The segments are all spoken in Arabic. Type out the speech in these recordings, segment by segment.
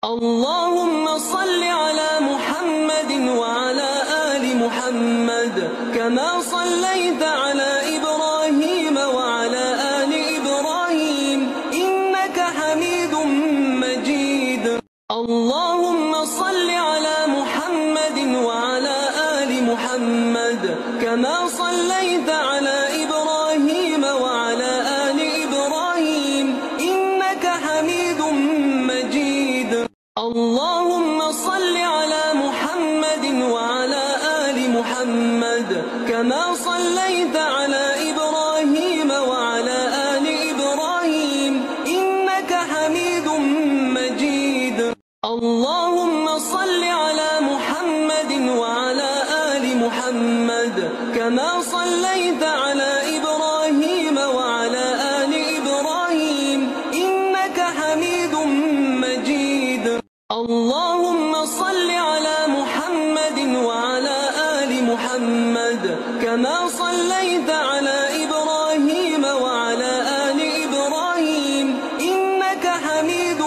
اللهم صل على محمد وعلى آل محمد كما صليت على إبراهيم وعلى آل إبراهيم إنك حميد مجيد. اللهم صل على محمد وعلى آل محمد كما صليت على إبراهيم وعلى آل إبراهيم إنك حميد مجيد. اللهم صل على محمد وعلى آل محمد كما صليت على إبراهيم وعلى آل إبراهيم إنك حميد مجيد. اللهم صل على محمد وعلى آل محمد كما صليت على إبراهيم وعلى آل إبراهيم إنك حميد مجيد. اللهم صل على محمد وعلى آل محمد كما صليت على إبراهيم وعلى آل إبراهيم إنك حميد مجيد. اللهم صل على محمد وعلى آل محمد كما صليت على إبراهيم وعلى آل إبراهيم إنك حميد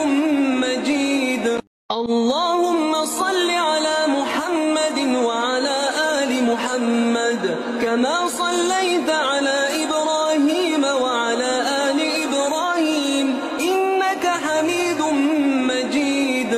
مجيد. اللهم صل على محمد وعلى آل محمد كما صليت على إبراهيم وعلى آل إبراهيم إنك حميد مجيد. اللهم صل على محمد وعلى آل محمد كما صليت على إبراهيم وعلى آل إبراهيم إنك حميد مجيد.